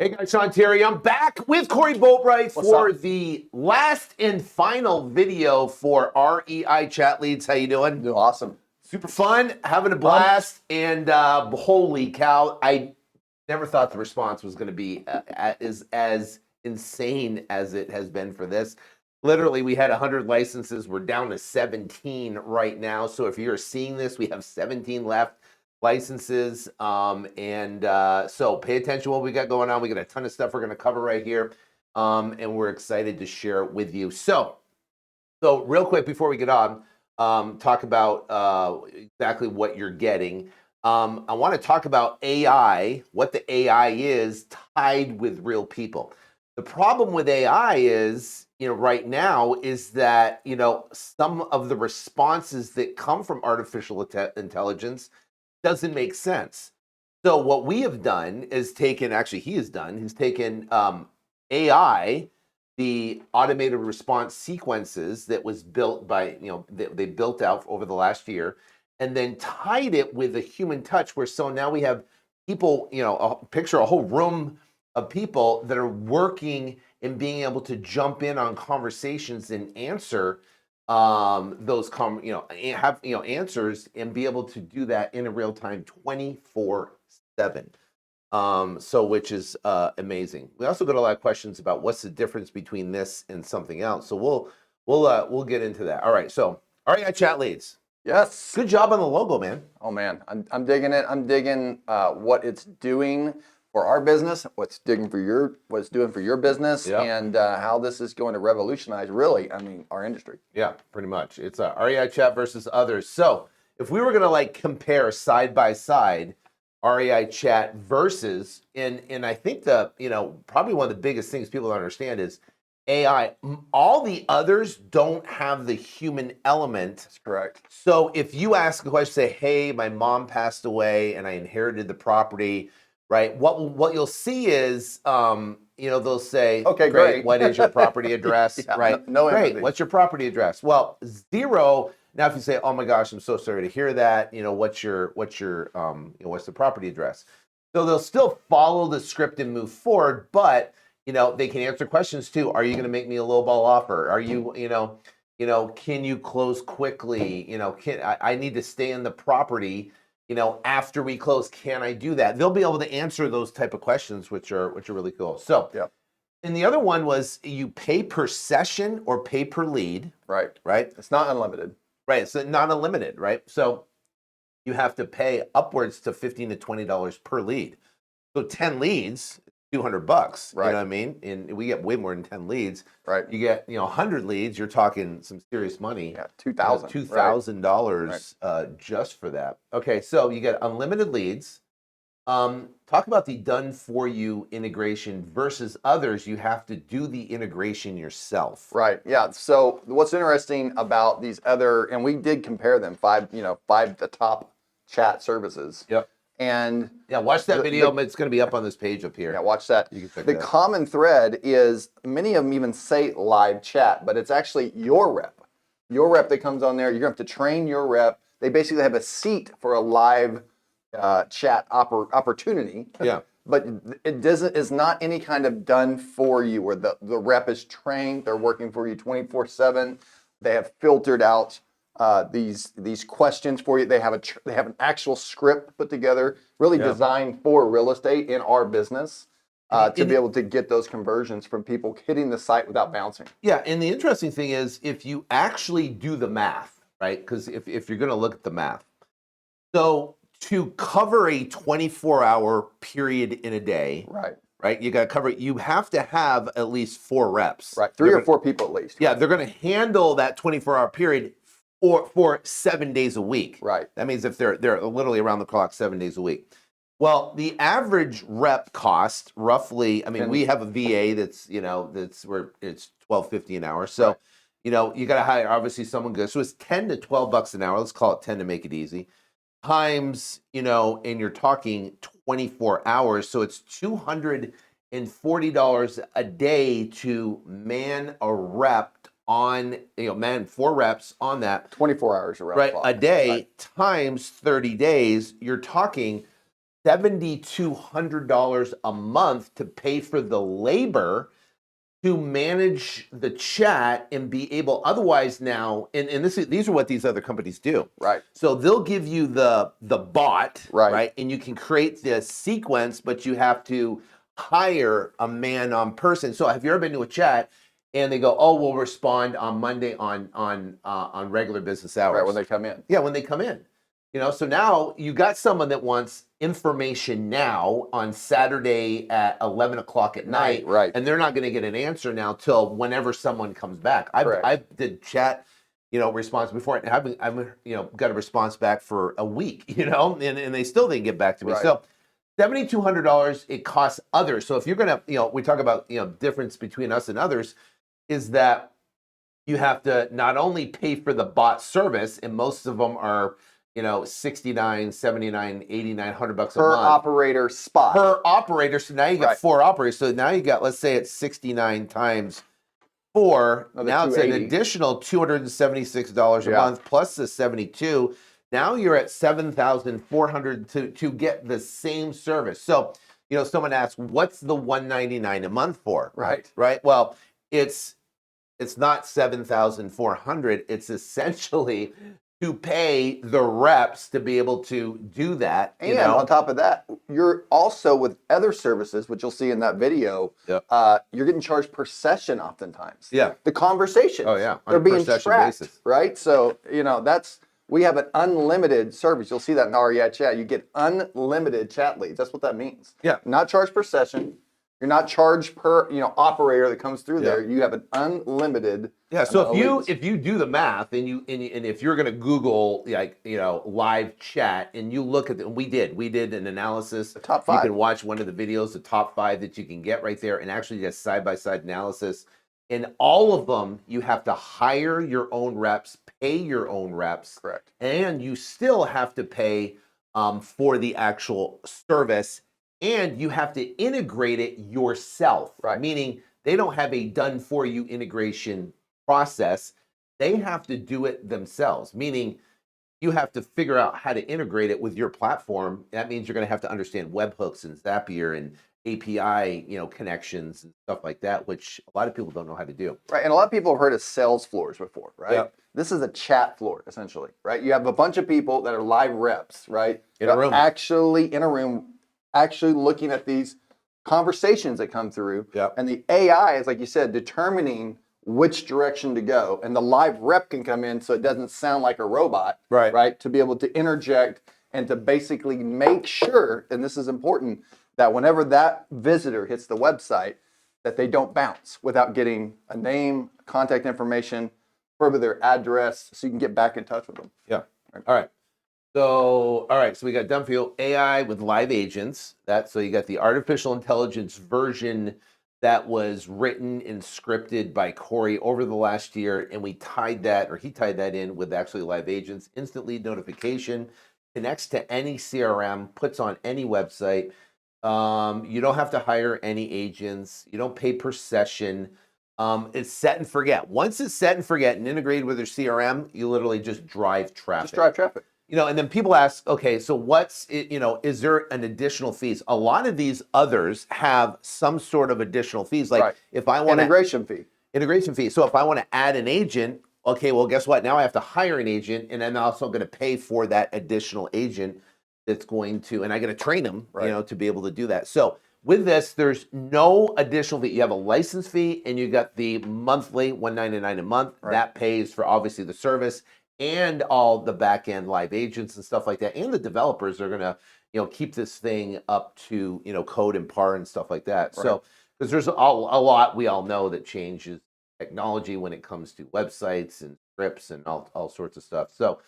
Hey guys, Sean Terry. I'm back with Corey Boatwright What's for up? the last and final video for REI Chat Leads. How you doing? Doing awesome. Super fun, having a blast, and holy cow, I never thought the response was going to be as insane as it has been for this. Literally, we had 100 licenses. We're down to 17 right now. So if you're seeing this, we have 17 left licenses. So pay attention to what we got going on. We got a ton of stuff we're going to cover right here. And we're excited to share it with you. So real quick before we get on, talk about exactly what you're getting. I want to talk about AI, what the AI is tied with real people. The problem with AI is, right now is that, some of the responses that come from artificial intelligence doesn't make sense. So what we have done is he's taken AI, the automated response sequences that was built by, they built out over the last year, and then tied it with a human touch so now we have people, picture a whole room of people that are working and being able to jump in on conversations and answer those have answers and be able to do that in a real time 24/7. Which is amazing. We also got a lot of questions about what's the difference between this and something else. So we'll get into that. All right. So REI Chat Leads. Yes. Good job on the logo, man. Oh man, I'm digging it. I'm digging what it's doing for our business, what's doing for your business, Yep. and how this is going to revolutionize, really, our industry. Yeah, pretty much. It's REI Chat versus others. So if we were gonna compare side by side REI Chat versus, and I think probably one of the biggest things people don't understand is AI. All the others don't have the human element. That's correct. So if you ask a question, say, "Hey, my mom passed away and I inherited the property," right? What you'll see is, they'll say, "Okay, great. What is your property address?" Yeah, right? No great. empathy. What's your property address? Well, 0. Now, if you say, "Oh my gosh, I'm so sorry to hear that," what's the property address? So they'll still follow the script and move forward, but they can answer questions too. Are you going to make me a lowball offer? Are you, can you close quickly? I need to stay in the property, after we close, can I do that? They'll be able to answer those type of questions, which are really cool. So, yeah. And the other one was you pay per session or pay per lead. Right. Right. It's not unlimited. Right. It's not unlimited. Right. So you have to pay upwards to $15 to $20 per lead. So 10 leads, $200. Right. You know what I mean? And we get way more than 10 leads. Right. You get 100 leads, you're talking some serious money. Yeah, $2,000. $2,000 just for that. Okay, so you get unlimited leads. Talk about the done for you integration versus others. You have to do the integration yourself. Right. Yeah. So what's interesting about these other, and we did compare them, five the top chat services. Yep. And yeah, watch that video. It's going to be up on this page up here. Yeah, watch that. You can check the that. Common thread is many of them even say live chat, but it's actually your rep. Your rep that comes on there, you're going to have to train your rep. They basically have a seat for a live chat opportunity. Yeah. But it's not any kind of done for you where the rep is trained. They're working for you 24/7. They have filtered out these questions for you. They have an actual script put together, really designed for real estate in our business to be able to get those conversions from people hitting the site without bouncing. Yeah, and the interesting thing is if you actually do the math, right? Because if you're going to look at the math, so to cover a 24-hour period in a day, right? You got to cover it. You have to have at least 4 reps. Right, 3 or 4 people at least. Yeah, they're going to handle that 24-hour period for 7 days a week. Right. That means if they're literally around the clock 7 days a week. Well, the average rep cost roughly. I mean, we have a VA that's where it's $12.50 an hour. So, you got to hire obviously someone good. So it's $10 to $12 an hour. Let's call it 10 to make it easy. Times, and you're talking 24 hours. So it's $240 a day to man a rep on, man 4 reps on that. 24 hours around right a day times 30 days. You're talking $7,200 a month to pay for the labor to manage the chat and be able otherwise now and these are what these other companies do. Right. So they'll give you the bot, Right. And you can create the sequence, but you have to hire a man on person. So have you ever been to a chat and they go, oh, we'll respond on Monday on regular business hours? Right, when they come in. Yeah, when they come in. So now you got someone that wants information now on Saturday at 11 o'clock at night, right. and they're not going to get an answer now till whenever someone comes back. Correct. I've did chat, response before, and I've got a response back for a week, and they still didn't get back to me. Right. So $7,200 it costs others. So if you're gonna, we talk about difference between us and others, is that you have to not only pay for the bot service, and most of them are 69, 79, 89, $100 a month. Per operator spot. Per operator. So now you got Right. 4 operators. So now you got, let's say it's 69 times 4. Another now it's an 280. additional $276 a Yeah. month plus the 72. Now you're at $7,400 to get the same service. So, someone asks, what's the $199 a month for? Right. Right. Well, it's not $7,400. It's essentially to pay the reps to be able to do that. And on top of that, you're also with other services, which you'll see in that video, Yep. You're getting charged per session oftentimes. Yeah. The conversations. Oh, yeah, on They're a per being session tracked, basis. right? So, we have an unlimited service. You'll see that in REI chat. You get unlimited chat leads. That's what that means. Yeah. Not charged per session. You're not charged per, operator that comes through there. You have an unlimited. Yeah. So leads. if you do the math and if you're going to Google live chat and you look at we did an analysis. The top 5. You can watch one of the videos, the top 5 that you can get right there, and actually just side by side analysis. In all of them, you have to hire your own reps, pay your own reps. Correct. And you still have to pay for the actual service. And you have to integrate it yourself, Right. Meaning they don't have a done-for-you integration process. They have to do it themselves, meaning you have to figure out how to integrate it with your platform. That means you're going to have to understand webhooks and Zapier and API, connections and stuff like that, which a lot of people don't know how to do. Right, and a lot of people have heard of sales floors before, right? Yep. This is a chat floor, essentially, right? You have a bunch of people that are live reps, right? In a room. Actually in a room, actually looking at these conversations that come through. Yep. And the AI is, like you said, determining which direction to go. And the live rep can come in so it doesn't sound like a robot, right? To be able to interject and to basically make sure, and this is important, that whenever that visitor hits the website, that they don't bounce without getting a name, contact information, further their address, so you can get back in touch with them. Yeah. All right. So we got done for you AI with live agents. So you got the artificial intelligence version that was written and scripted by Corey over the last year, and he tied that in with actually live agents. Instant lead notification, connects to any CRM, puts on any website. You don't have to hire any agents. You don't pay per session. It's set and forget. Once it's set and forget and integrated with your CRM, you literally just drive traffic. Just drive traffic. And then people ask, okay, so what's it, is there an additional fees? A lot of these others have some sort of additional fees. Like if I want integration fee. So if I want to add an agent, okay, well, guess what? Now I have to hire an agent, and I'm also going to pay for that additional agent that's going to, and I got to train them, to be able to do that. So with this, there's no additional fee. You have a license fee, and you got the monthly $199 a month. That pays for obviously the service and all the back end live agents and stuff like that. And the developers are gonna, keep this thing up to code and par and stuff like that. So because there's a lot we all know that changes technology when it comes to websites and scripts and all sorts of stuff. So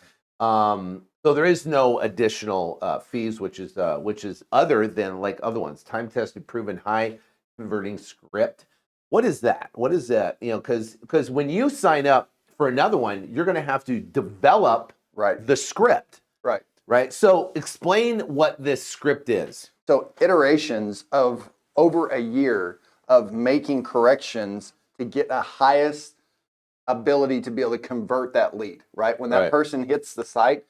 so there is no additional fees, which is other than like other ones. Time tested, proven, high converting script. What is that? What is that? Because when you sign up for another one, you're going to have to develop the script. Right. So explain what this script is. So iterations of over a year of making corrections to get the highest ability to be able to convert that lead, right? When that person hits the site,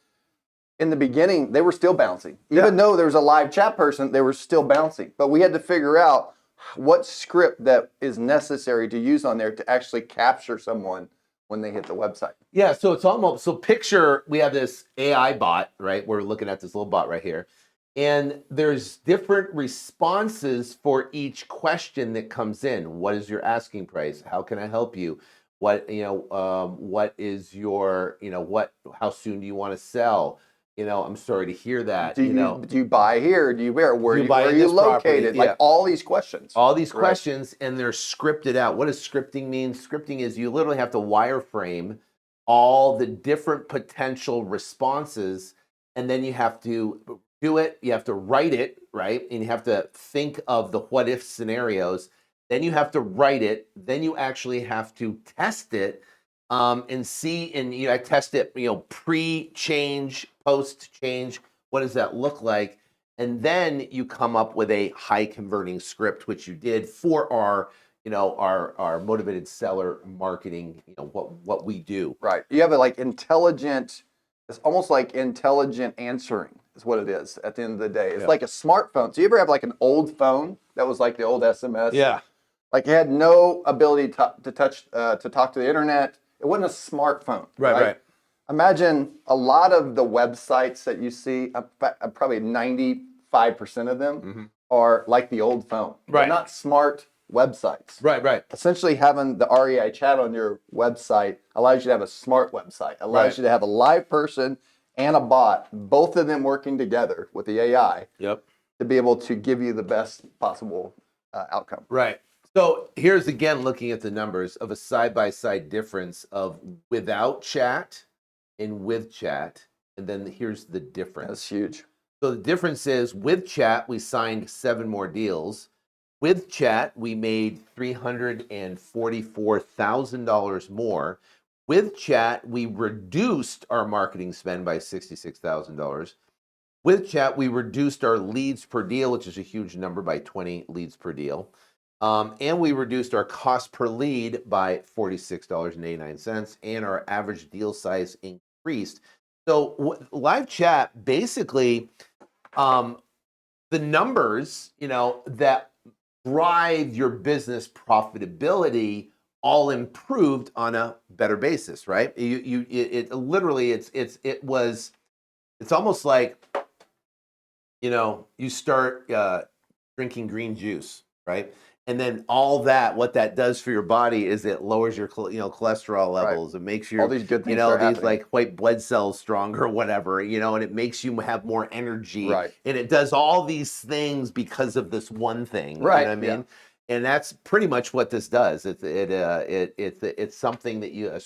in the beginning, they were still bouncing. Even though there was a live chat person, they were still bouncing. But we had to figure out what script that is necessary to use on there to actually capture someone when they hit the website. Yeah, so it's almost, so picture we have this AI bot, right? We're looking at this little bot right here. And there's different responses for each question that comes in. What is your asking price? How can I help you? What, what is your, how soon do you want to sell? I'm sorry to hear that. Do you buy here? Do you where? Where are you located? Yeah. Like all these questions. All these questions, and they're scripted out. What does scripting mean? Scripting is you literally have to wireframe all the different potential responses, and then you have to do it. You have to write it, right? And you have to think of the what if scenarios. Then you have to write it. Then you actually have to test it and see. And I test it, pre-change, post-change. What does that look like? And then you come up with a high converting script, which you did for our motivated seller marketing, what we do. Right. You have a intelligent, it's almost like intelligent answering is what it is at the end of the day. It's like a smartphone. So you ever have like an old phone that was like the old SMS? Yeah. Like it had no ability to talk to the internet. It wasn't a smartphone. Right. Imagine a lot of the websites that you see, probably 95% of them are like the old phone. Right. They're not smart websites. Right. Essentially having the REI chat on your website allows you to have a smart website, allows you to have a live person and a bot, both of them working together with the AI to be able to give you the best possible outcome. Right. So here's again looking at the numbers of a side-by-side difference of without chat and with chat. And then here's the difference. That's huge. So the difference is with chat, we signed 7 more deals. With chat, we made $344,000 more. With chat, we reduced our marketing spend by $66,000. With chat, we reduced our leads per deal, which is a huge number, by 20 leads per deal. And we reduced our cost per lead by $46.89, and our average deal size increased. So live chat, basically, the numbers, that drive your business profitability all improved on a better basis, right? It's almost like, you start drinking green juice, right? And then all that, what that does for your body is it lowers your, cholesterol levels. It makes your, all these good things these like white blood cells stronger, whatever, and it makes you have more energy. Right. And it does all these things because of this one thing. Right. You know what I mean? Yeah. And that's pretty much what this does. It's something that a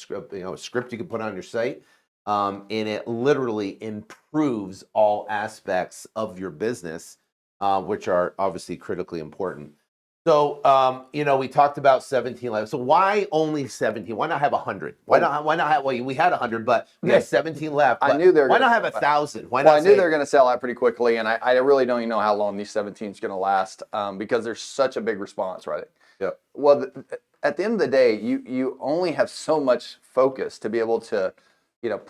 script you can put on your site, and it literally improves all aspects of your business, which are obviously critically important. So, we talked about 17 left. So why only 17? Why not have 100? Why not have, well, we had 100, but we have 17 left. I knew they were Why not gonna have 1,000? Why Well, not I knew they were going to sell out pretty quickly, and I really don't even know how long these 17 is going to last because there's such a big response, right? Yeah. Well, at the end of the day, you only have so much focus to be able to,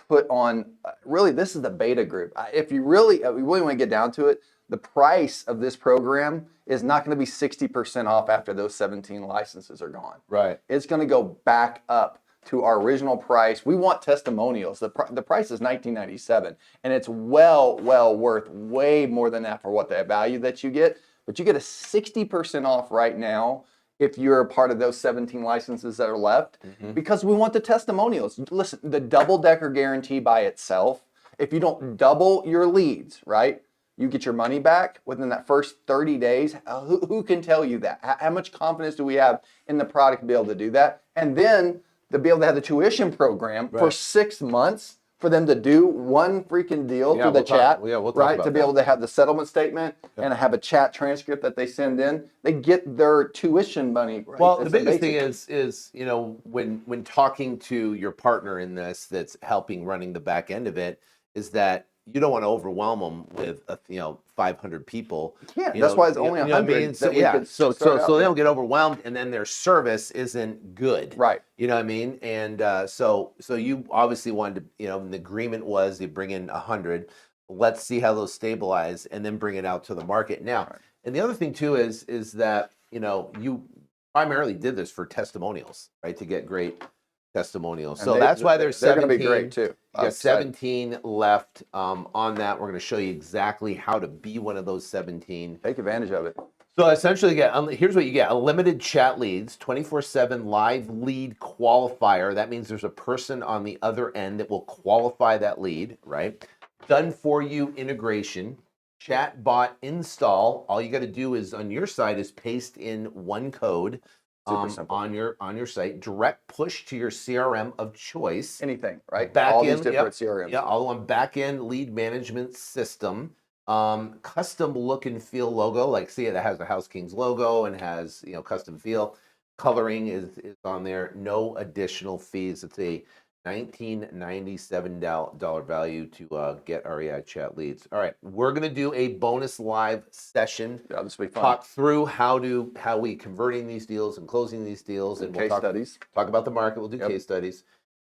put on. Really, this is the beta group. If you really want to get down to it, the price of this program is not going to be 60% off after those 17 licenses are gone. Right. It's going to go back up to our original price. We want testimonials. The price is $19.97, and it's well worth way more than that for what the value that you get. But you get a 60% off right now if you're a part of those 17 licenses that are left, because we want the testimonials. Listen, the double-decker guarantee by itself, if you don't double your leads, right, you get your money back within that first 30 days. Who can tell you that? How much confidence do we have in the product to be able to do that? And then to be able to have the tuition program for 6 months for them to do one freaking deal through the chat, we'll talk right? about To be able to have the settlement statement and have a chat transcript that they send in. They get their tuition money. Right? Well, the biggest thing is when talking to your partner in this that's helping running the back end of it, is that you don't want to overwhelm them with 500 people. Yeah, that's why it's only 100. So they don't get overwhelmed, and then their service isn't good. Right. You know what I mean? And so you obviously wanted to, the agreement was you bring in 100. let's see how those stabilize and then bring it out to the market. Now, Right. and the other thing too is that, you primarily did this for testimonials, right? To get great testimonials. And So that's why there's they're going 17. to be great too. You I'm got excited. 17 left on that. We're going to show you exactly how to be one of those 17. Take advantage of it. So essentially, here's what you get: unlimited chat leads, 24/7 live lead qualifier. That means there's a person on the other end that will qualify that lead, right? Done for you integration, chat bot install. All you got to do is on your side is paste in one code Super simple. on your site. Direct push to your CRM of choice. Anything, right? Back All end, these different yep, CRMs. yeah, all on back end lead management system. Custom look and feel logo, like see it has the House Kings logo and has custom feel. Coloring is on there. No additional fees. It's a $1997 value to get REI chat leads. All right, we're gonna do a bonus live session. Yeah, this will be fun. Talk through how we converting these deals and closing these deals, and Case studies. Talk about the market. We'll do Yep. case studies.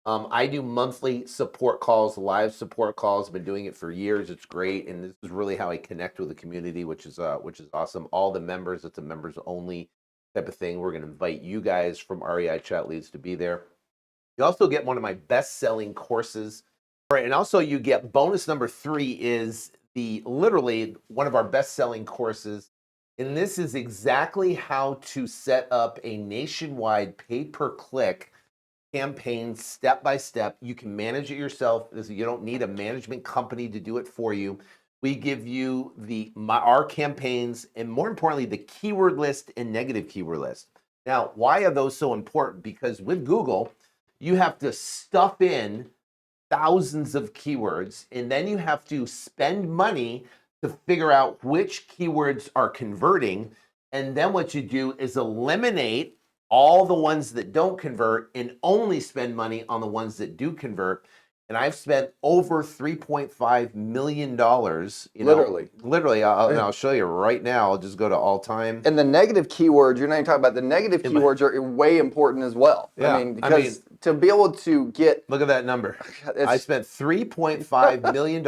I do monthly support calls, live support calls. I've been doing it for years. It's great, and this is really how I connect with the community, which is awesome. All the members, it's a members only type of thing. We're going to invite you guys from REI Chat Leads to be there. You also get one of my best-selling courses. All right, and also you get bonus number 3 is literally one of our best-selling courses, and this is exactly how to set up a nationwide pay-per-click campaign step by step. You can manage it yourself. You don't need a management company to do it for you. We give you our campaigns, and more importantly, the keyword list and negative keyword list. Now, why are those so important? Because with Google, you have to stuff in thousands of keywords, and then you have to spend money to figure out which keywords are converting. And then what you do is eliminate all the ones that don't convert and only spend money on the ones that do convert. And I've spent over $3.5 million. Literally, I'll show you right now. I'll just go to all time. And the negative keywords, you're not even talking about the negative keywords are way important as well. Yeah, I mean, because to be able to get. Look at that number. I spent $3.5 million.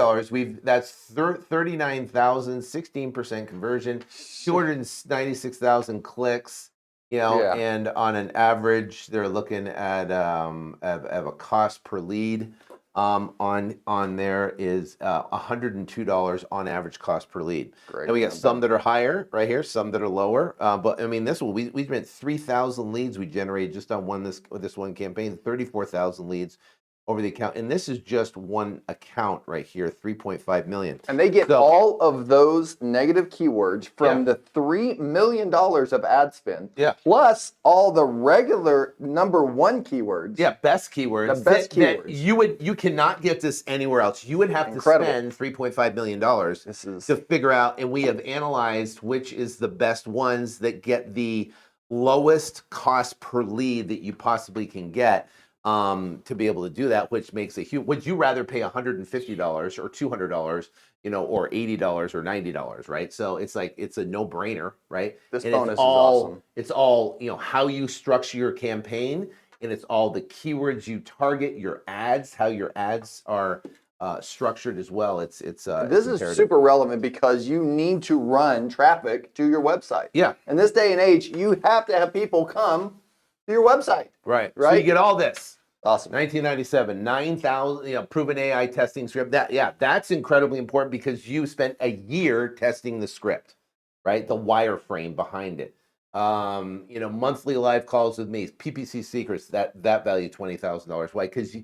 That's 39,000, 16% conversion, 296,000 clicks. And on an average, they're looking at a cost per lead. On there is $102 on average cost per lead. Great. And we got some that are higher right here, some that are lower. But I mean, we spent 3,000 leads we generated just on this one campaign, 34,000 leads over the account. And this is just one account right here, 3.5 million. And they get all of those negative keywords from the $3 million of ad spend. Yeah. Plus all the regular number 1 keywords. Yeah, best keywords. The best keywords. You cannot get this anywhere else. You would have to spend $3.5 million to figure out, and we have analyzed which is the best ones that get the lowest cost per lead that you possibly can get. To be able to do that, which makes a huge. Would you rather pay $150 or $200, or $80 or $90, right? So it's a no-brainer, right? This bonus is awesome. It's all how you structure your campaign, and it's all the keywords you target, your ads, how your ads are structured as well. This is super relevant because you need to run traffic to your website. Yeah. In this day and age, you have to have people come to your website. Right. So you get all this. Awesome. 1997, 9,000, proven AI testing script. That's incredibly important because you spent a year testing the script, right? The wireframe behind it. Monthly live calls with me, PPC secrets. That value $20,000. Why? Because you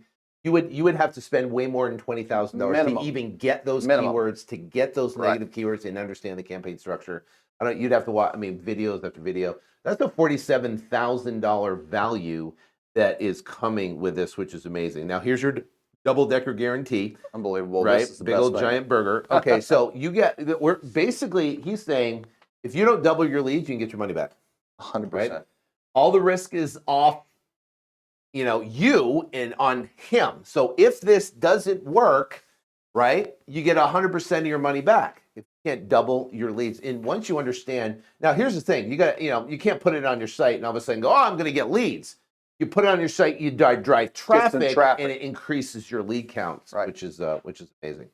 would have to spend way more than $20,000 to even get those keywords, to get those negative keywords, and understand the campaign structure. You'd have to watch. Videos after video. That's a $47,000 value that is coming with this, which is amazing. Now, here's your double-decker guarantee. Unbelievable. Right? This is the Big best old thing. giant burger. Okay, so he's saying, if you don't double your leads, you can get your money back. 100%. Right? All the risk is off, you and on him. So if this doesn't work, right, you get 100% of your money back. If you can't double your leads. And once you understand, now here's the thing, you can't put it on your site and all of a sudden go, I'm going to get leads. You put it on your site, you drive traffic, and it increases your lead counts, which is amazing.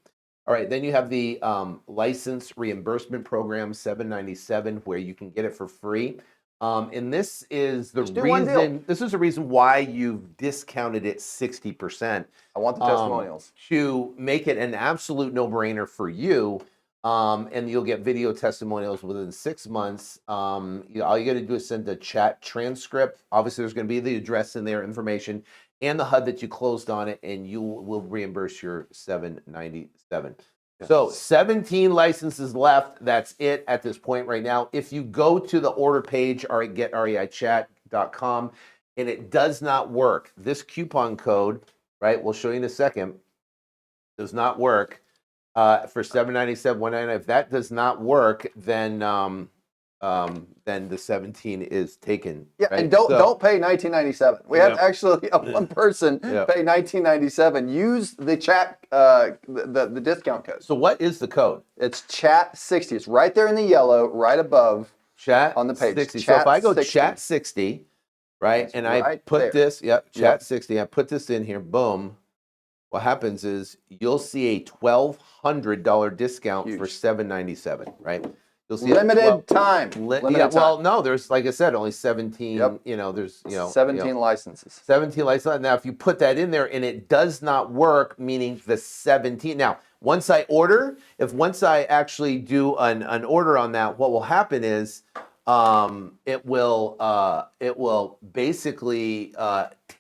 All right, then you have the license reimbursement program, $797, where you can get it for free. And this is the Just do one deal. reason. This is the reason why you've discounted it 60%. I want the testimonials. To make it an absolute no-brainer for you. And you'll get video testimonials within 6 months. All you got to do is send a chat transcript. Obviously, there's going to be the address in there, information, and the HUD that you closed on it, and you will reimburse your $797. So 17 licenses left. That's it at this point right now. If you go to the order page, getreichat.com, and it does not work, this coupon code, right, we'll show you in a second, does not work for $797, $199. If that does not work, then the 17 is taken. Yeah, right? and don't pay $19.97. We had actually one person pay $19.97. Use the chat the discount code. So what is the code? It's chat 60. It's right there in the yellow, right above chat on the page. 60. Chat so if I go 60. chat 60, right, That's and I right put there. this, chat 60, I put this in here, boom. What happens is you'll see a $1,200 discount for $797, right? You'll see limited time. Limited time. Well, no, there's, like I said, only 17. There's 17 licenses. 17 licenses. Now, if you put that in there and it does not work, meaning the 17. Now, once I actually do an order on that, what will happen is it will basically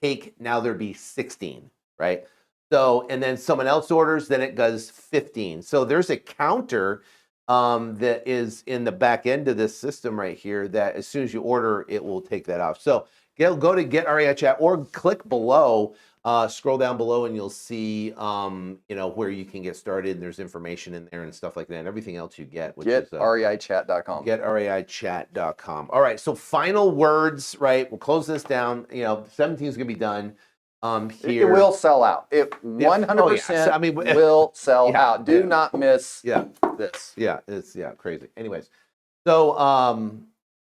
take, now there'd be 16, right? So, and then someone else orders, then it goes 15. So there's a counter that is in the back end of this system right here that as soon as you order, it will take that off. So go to Get REI Chat or click below, scroll down below, and you'll see where you can get started. And there's information in there and stuff like that, and everything else you get. Which is GetREIChat.com. GetREIChat.com. All right, so final words, right? We'll close this down. 17 is gonna be done. Here. It will sell out. It 100% will sell out. Do not miss this. Yeah, it's crazy. Anyways, so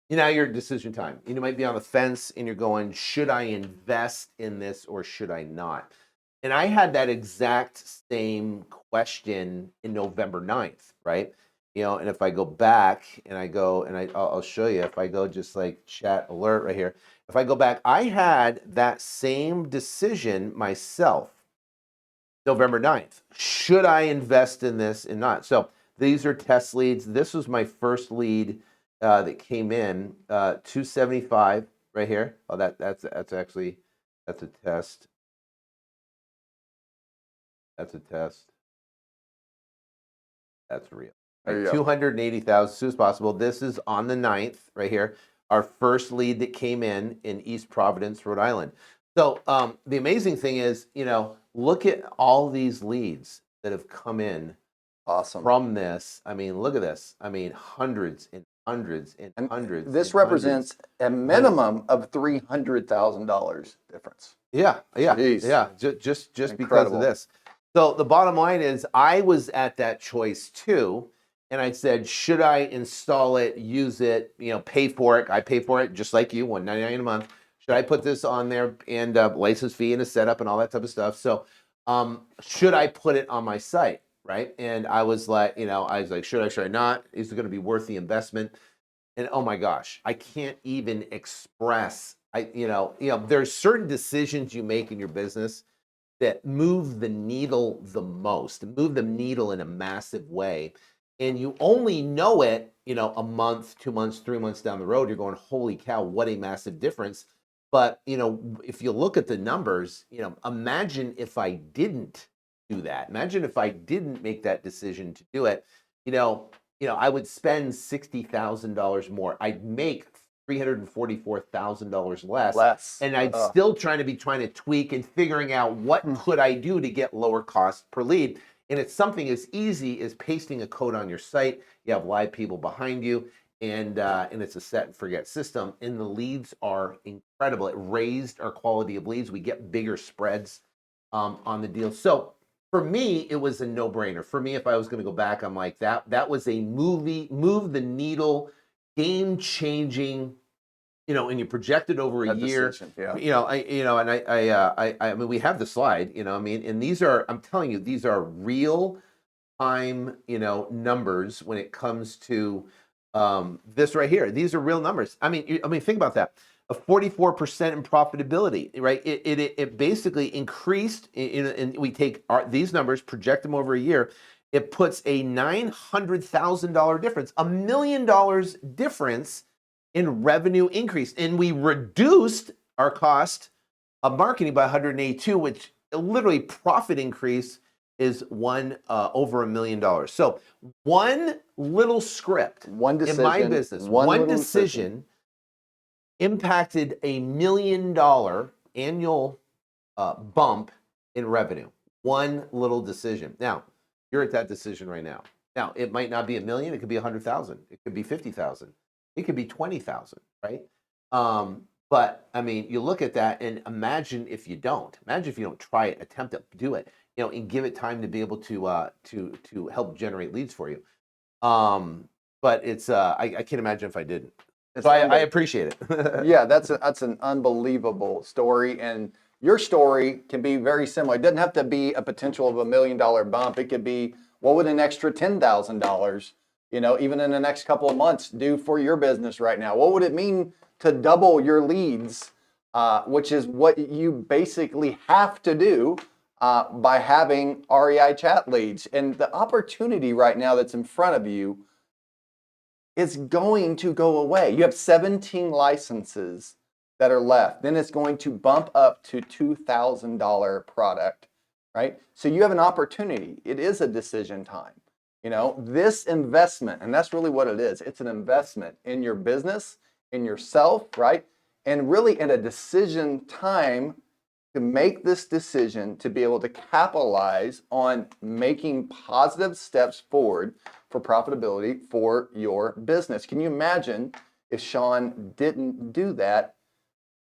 now your decision time. You might be on the fence and you're going, should I invest in this or should I not? And I had that exact same question in November 9th, right? And if I go back and I'll show you, if I go just like chat alert right here, if I go back, I had that same decision myself, November 9th. Should I invest in this and not? So these are test leads. This was my first lead that came in, 275 right here. Oh, that's a test. That's a test. That's real. 280,000 as soon as possible. This is on the 9th right here. Our first lead that came in East Providence, Rhode Island. So the amazing thing is, look at all these leads that have come in from this. I mean, look at this. I mean, hundreds and hundreds and hundreds. This represents a minimum of $300,000 difference. Yeah. Just because of this. So the bottom line is, I was at that choice too. And I said, should I install it, use it, pay for it? I pay for it just like you, $199 a month. Should I put this on there and license fee and a setup and all that type of stuff? So should I put it on my site, right? And I was like, should I not? Is it going to be worth the investment? And oh my gosh, I can't even express. There's certain decisions you make in your business that move the needle the most, move the needle in a massive way. And you only know it, a month, 2 months, 3 months down the road, you're going, holy cow, what a massive difference. But, if you look at the numbers, imagine if I didn't do that. Imagine if I didn't make that decision to do it, I would spend $60,000 more. I'd make $344,000 less. And I'd still trying to tweak and figuring out what could I do to get lower cost per lead. And it's something as easy as pasting a code on your site. You have live people behind you, and it's a set and forget system. And the leads are incredible. It raised our quality of leads. We get bigger spreads on the deal. So for me, it was a no-brainer. For me, if I was going to go back, I'm like, that was a move the needle, game-changing. And you project it over a year. I mean, we have the slide. And these are, I'm telling you, these are real time, numbers when it comes to this right here. These are real numbers. I mean, think about that. A 44% in profitability, right? It basically increased, and we take these numbers, project them over a year. It puts a $900,000 difference, $1 million difference in revenue increase, and we reduced our cost of marketing by 182, which literally profit increase is over $1 million. So one little script, one decision, in my business, one decision impacted $1 million annual bump in revenue. One little decision. Now, you're at that decision right now. Now, it might not be $1 million. It could be 100,000. It could be 50,000. It could be 20,000. Right? But I mean, you look at that and imagine if you don't. Imagine if you don't try it, attempt to do it, and give it time to be able to help generate leads for you. But it's I can't imagine if I didn't. So I appreciate it. Yeah, that's an unbelievable story, and your story can be very similar. It doesn't have to be a potential of $1 million bump. It could be, what would an extra $10,000, even in the next couple of months, do for your business right now? What would it mean to double your leads, which is what you basically have to do by having REI chat leads? And the opportunity right now that's in front of you is going to go away. You have 17 licenses that are left. Then it's going to bump up to $2,000 product, right? So you have an opportunity. It is a decision time. This investment, and that's really what it is. It's an investment in your business, in yourself, right? And really in a decision time to make this decision to be able to capitalize on making positive steps forward for profitability for your business. Can you imagine if Sean didn't do that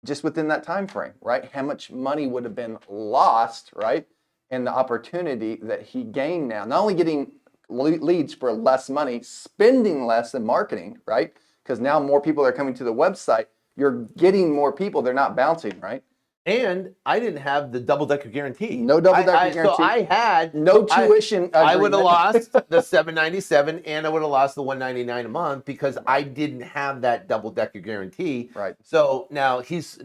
just within that time frame, right? How much money would have been lost, right? And the opportunity that he gained now, not only getting leads for less money, spending less in marketing, right? Because now more people are coming to the website. You're getting more people. They're not bouncing, right? And I didn't have the double-decker guarantee. No double-decker guarantee. So I had no tuition. I would have lost the $797 and I would have lost the $199 a month because I didn't have that double-decker guarantee. Right. So now he's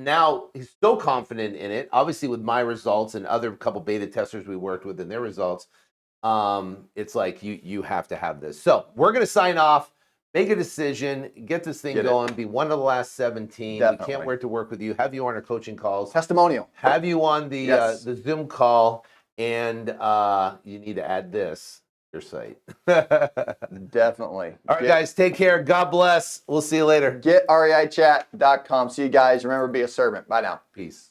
so confident in it. Obviously, with my results and other couple beta testers we worked with and their results, it's like you have to have this. So we're gonna sign off. Make a decision, get this thing going, be one of the last 17. Definitely. We can't wait to work with you, have you on our coaching calls. Testimonial. Have you on the Zoom call, and you need to add this to your site. Definitely. All right, guys, take care. God bless. We'll see you later. Get REIChat.com. See you guys. Remember, be a servant. Bye now. Peace.